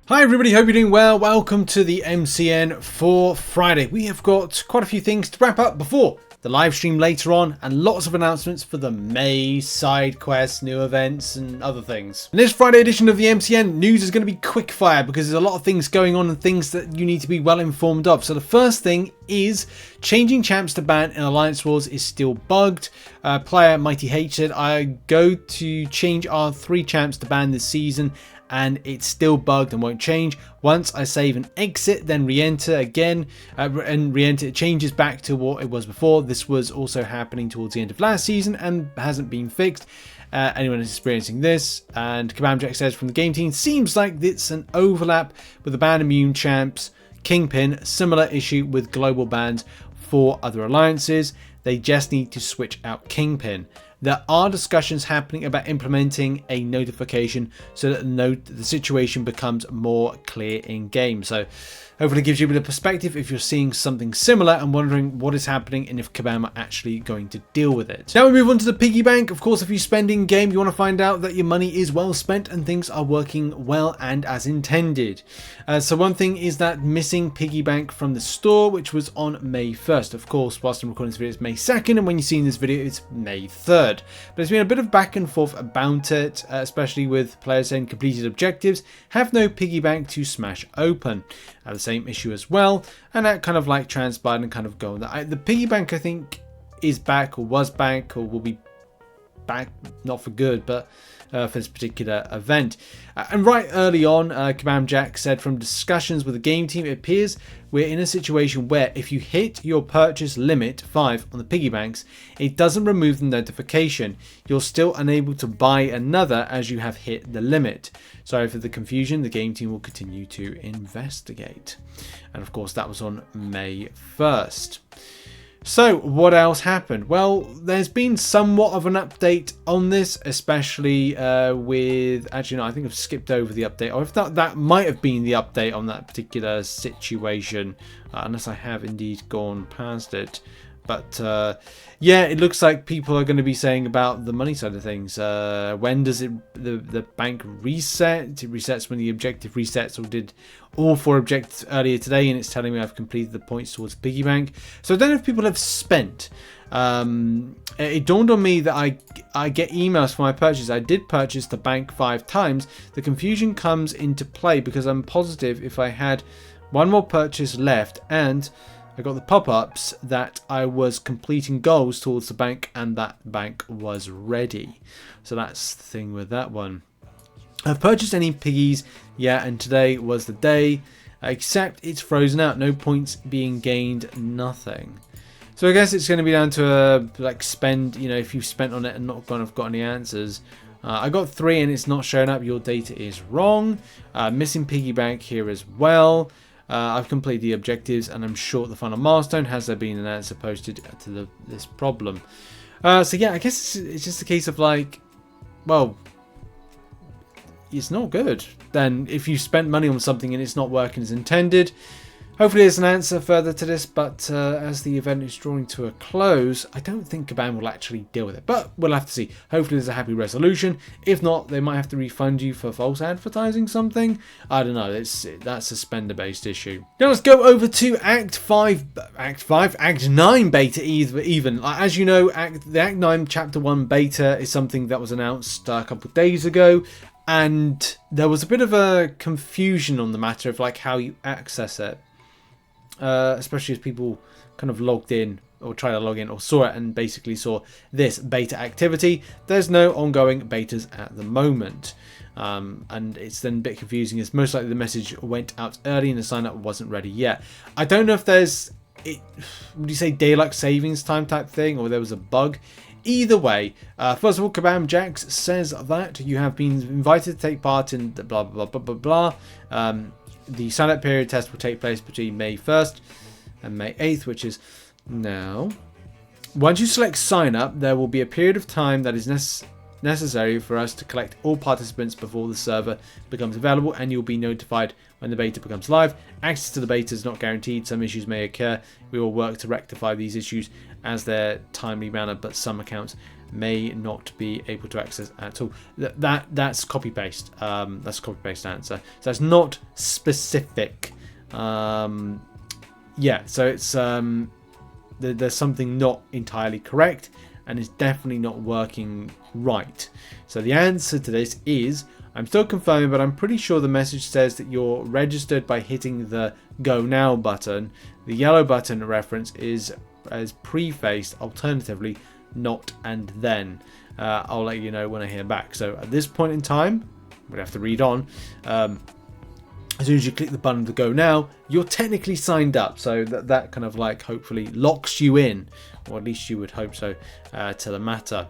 Hi everybody, hope you're doing well. Welcome to the MCN for Friday. We have got quite a few things to wrap up before the live stream later on and lots of announcements for the May side quests, new events and other things. In this Friday edition of the MCN, news is going to be quick fire because there's a lot of things going on and things that you need to be well informed of. So the first thing is changing champs to ban in Alliance Wars is still bugged. Player Mighty H said, I go to change our 3 champs to ban this season and it's still bugged and won't change. Once I save and exit, then re-enter again, and re-enter, it changes back to what it was before. This was also happening towards the end of last season and hasn't been fixed. Anyone is experiencing this, and Kabam Jack says from the game team, seems like it's an overlap with the ban immune champs. Kingpin, similar issue with global bans for other alliances. They just need to switch out Kingpin. There are discussions happening about implementing a notification so that the situation becomes more clear in game. So hopefully it gives you a bit of perspective if you're seeing something similar and wondering what is happening and if Kabam are actually going to deal with it. Now we move on to the piggy bank. Of course, if you spend in game, you want to find out that your money is well spent and things are working well and as intended. So one thing is that missing piggy bank from the store, which was on May 1st. Of course, whilst I'm recording this video, it's May 2nd, and when you're seeing this video, it's May 3rd. But there's been a bit of back and forth about it, especially with players saying completed objectives have no piggy bank to smash open. The same issue as well, and that kind of like transpired and kind of go on. The piggy bank I think is back, or was back, or will be back, not for good, but for this particular event. And right early on, Kabam Jack said from discussions with the game team, it appears we're in a situation where if you hit your purchase limit 5 on the piggy banks, it doesn't remove the notification. You're still unable to buy another as you have hit the limit. Sorry for the confusion, the game team will continue to investigate. And of course that was on May 1st. So what else happened? Well, there's been somewhat of an update on this, especially with, actually no, I think I've skipped over the update, or if that might have been the update on that particular situation, unless I have indeed gone past it. But yeah, it looks like people are going to be saying about the money side of things. When does the bank reset? It resets when the objective resets, or did all 4 objectives earlier today, and it's telling me I've completed the points towards piggy bank. So I don't know if people have spent. It dawned on me that I get emails for my purchase. I did purchase the bank 5 times. The confusion comes into play because I'm positive if I had one more purchase left and I got the pop-ups that I was completing goals towards the bank and that bank was ready. So that's the thing with that one. I've purchased any piggies, yeah, and today was the day, except it's frozen out, no points being gained, nothing. So I guess it's going to be down to like spend, you know, if you've spent on it and not kind of got any answers. I got 3 and it's not showing up, your data is wrong. Missing piggy bank here as well. I've completed the objectives and I'm short the final milestone. Has there been an answer posted to this problem? So yeah, I guess it's just a case of like, well, it's not good. Then if you spent money on something and it's not working as intended, hopefully there's an answer further to this, but as the event is drawing to a close, I don't think Kabam will actually deal with it, but we'll have to see. Hopefully there's a happy resolution. If not, they might have to refund you for false advertising something. I don't know, that's a spender based issue. Now let's go over to Act 9 beta even. As you know, the Act 9 Chapter 1 beta is something that was announced a couple of days ago. And there was a bit of a confusion on the matter of like how you access it. Especially as people kind of logged in or tried to log in or saw it and basically saw this beta activity. There's no ongoing betas at the moment. And it's then a bit confusing as most likely the message went out early and the sign up wasn't ready yet. I don't know if there's, would you say daylight savings time type thing, or there was a bug. Either way, first of all, Kabam Jax says that you have been invited to take part in the blah blah blah blah blah. The sign-up period test will take place between May 1st and May 8th, which is now. Once you select sign-up, there will be a period of time that is necessary for us to collect all participants before the server becomes available, and you'll be notified when the beta becomes live. Access to the beta is not guaranteed. Some issues may occur. We will work to rectify these issues as their timely manner, but some accounts may not be able to access at all. That's copy paste. That's a copy paste answer. So it's not specific. Yeah, so it's there's something not entirely correct, and it's definitely not working right. So the answer to this is, I'm still confirming, but I'm pretty sure the message says that you're registered by hitting the Go Now button. The yellow button reference is as prefaced, alternatively, not and then. I'll let you know when I hear back. So at this point in time, we'll have to read on. As soon as you click the button to Go Now, you're technically signed up. So that kind of like hopefully locks you in, or at least you would hope so, to the matter.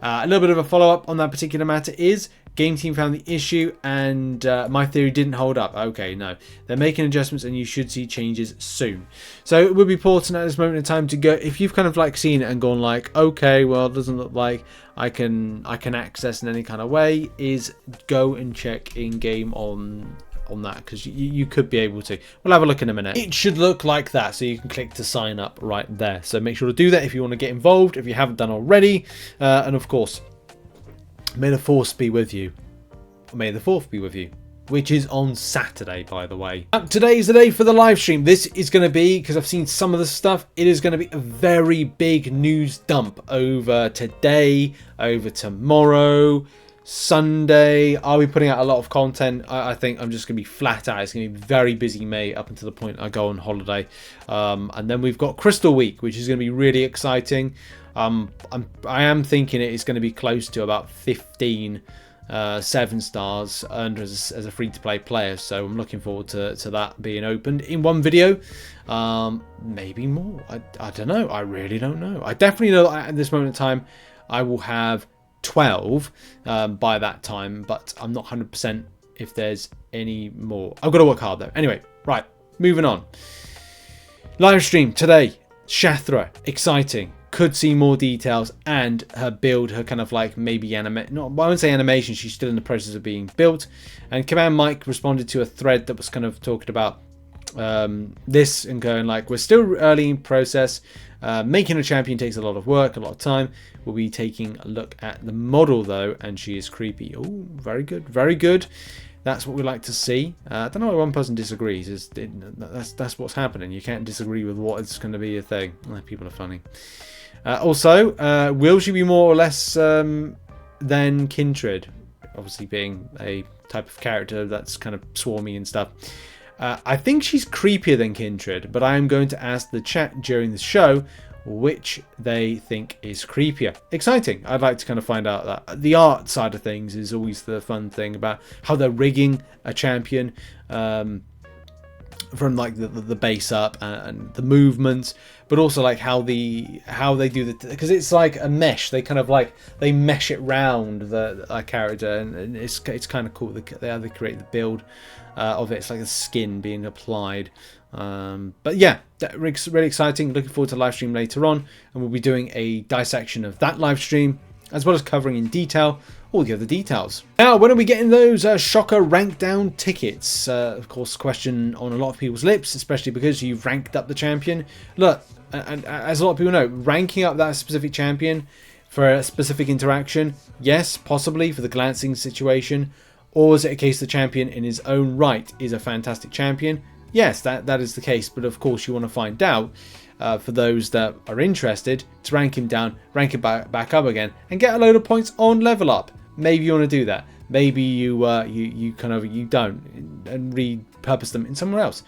A little bit of a follow-up on that particular matter is, Game team found the issue and my theory didn't hold up. Okay, no. They're making adjustments and you should see changes soon. So it would be important at this moment in time to go, if you've kind of like seen it and gone like, okay, well, it doesn't look like I can access in any kind of way, is go and check in game on that, because you could be able to. We'll have a look in a minute. It should look like that, so you can click to sign up right there. So make sure to do that if you want to get involved, if you haven't done already. And of course, may the Force be with you. May the 4th be with you. Which is on Saturday, by the way. Today is the day for the live stream. This is going to be, because I've seen some of the stuff, it is going to be a very big news dump over today, over tomorrow, Sunday. I'll be putting out a lot of content. I think I'm just going to be flat out. It's going to be very busy May up until the point I go on holiday. And then we've got Crystal Week, which is going to be really exciting. I am thinking it is going to be close to about 15 7 stars earned as a free-to-play player, so I'm looking forward to that being opened in one video. Maybe more. I don't know. I really don't know. I definitely know that at this moment in time I will have 12 by that time, but I'm not 100% if there's any more. I've got to work hard though. Anyway, right, moving on. Live stream today. Shathra, exciting. Could see more details and her build, her kind of like maybe I won't say animation, she's still in the process of being built. And Command Mike responded to a thread that was kind of talking about this and going like, we're still early in process. Making a champion takes a lot of work, a lot of time. We'll be taking a look at the model though, and she is creepy. Oh, very good, very good. That's what we like to see. I don't know why one person disagrees. That's what's happening. You can't disagree with what is going to be a thing. People are funny. Also, will she be more or less than Kindred? Obviously being a type of character that's kind of swarmy and stuff. I think she's creepier than Kindred, but I am going to ask the chat during the show which they think is creepier. Exciting. I'd like to kind of find out that. The art side of things is always the fun thing about how they're rigging a champion. From like the base up and the movements, but also like how they do the, because it's like a mesh. They kind of like they mesh it round the character, and it's kind of cool. How they create the build of it. It's like a skin being applied. But yeah, really exciting. Looking forward to live stream later on, and we'll be doing a dissection of that live stream, as well as covering in detail all the other details. Now, when are we getting those Shocker rank down tickets? Of course, question on a lot of people's lips, especially because you've ranked up the champion. Look, and as a lot of people know, ranking up that specific champion for a specific interaction, yes, possibly for the glancing situation. Or is it a case the champion in his own right is a fantastic champion? Yes, that is the case, but of course you want to find out for those that are interested to rank him down, rank him back up again, and get a load of points on level up. Maybe you want to do that. Maybe you don't, and repurpose them in somewhere else.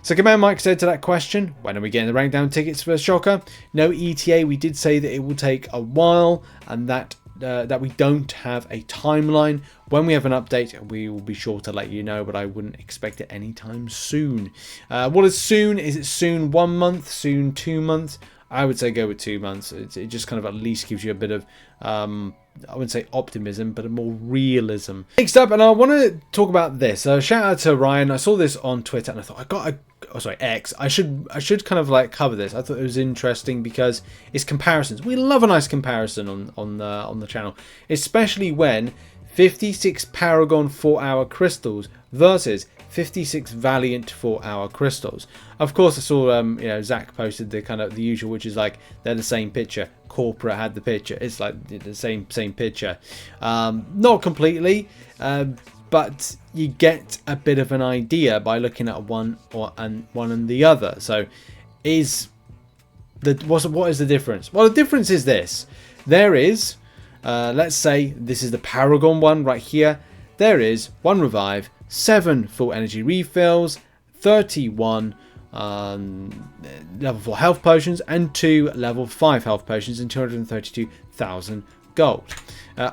So Command Mike said to that question, when are we getting the rank down tickets for Shocker? No ETA. We did say that it will take a while, and that we don't have a timeline. When we have an update, we will be sure to let you know, but I wouldn't expect it anytime soon. What is soon? Is it soon 1 month? Soon 2 months? I would say go with 2 months. It just kind of at least gives you a bit of, I wouldn't say optimism, but a more realism. Next up, and I want to talk about this. Shout out to Ryan. I saw this on Twitter, and I thought X. I should kind of like cover this. I thought it was interesting because it's comparisons. We love a nice comparison on the channel, especially when 56 Paragon 4-hour crystals versus 56 Valiant 4-hour crystals. Of course, I saw you know, Zach posted the kind of the usual, which is like they're the same picture. Corporate had the picture. It's like the same picture. Not completely, but you get a bit of an idea by looking at one and the other. So, what is the difference? Well, the difference is this. There is, let's say this is the Paragon one right here. There is 1 revive, 7 full energy refills, 31 level 4 health potions, and 2 level 5 health potions, and 232,000 gold.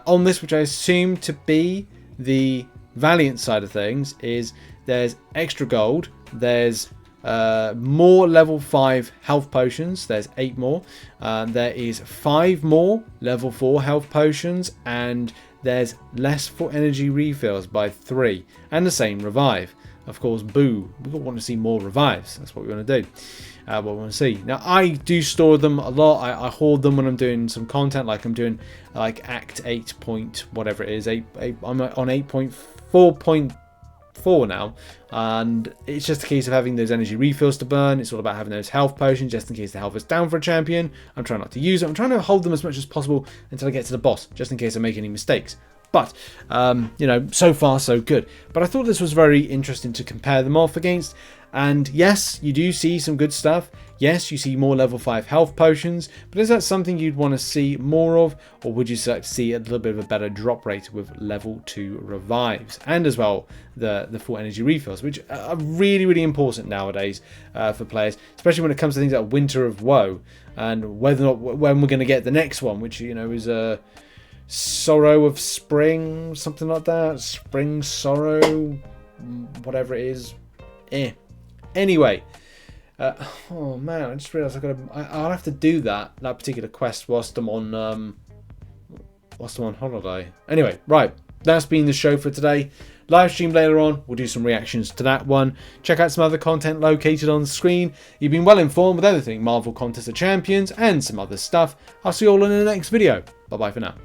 On this, which I assume to be the Valiant side of things, is there's extra gold, there's more level 5 health potions, there's 8 more, there is 5 more level 4 health potions, and there's less for energy refills by 3, and the same revive. Of course, boo, we want to see more revives. That's what we want to do. What we want to see. Now, I do store them a lot. I hoard them when I'm doing some content, like I'm doing like Act 8 point whatever it is. I'm on 8.4.4 now, and it's just a case of having those energy refills to burn. It's all about having those health potions just in case the health is down for a champion. I'm trying not to use it. I'm trying to hold them as much as possible until I get to the boss, just in case I make any mistakes. But, you know, so far so good. But I thought this was very interesting to compare them off against. And yes, you do see some good stuff. Yes, you see more level 5 health potions. But is that something you'd want to see more of? Or would you like to see a little bit of a better drop rate with level 2 revives? And as well, the full energy refills, which are really, really important nowadays for players. Especially when it comes to things like Winter of Woe. And whether or not when we're going to get the next one, which, you know, is a... Sorrow of Spring, something like that. Spring Sorrow, whatever it is. Anyway, oh man, I just realised I'll have to do that particular quest whilst I'm on holiday. Anyway, right, that's been the show for today. Live stream later on, we'll do some reactions to that one. Check out some other content located on the screen. You've been well informed with everything Marvel Contest of Champions and some other stuff. I'll see you all in the next video. Bye bye for now.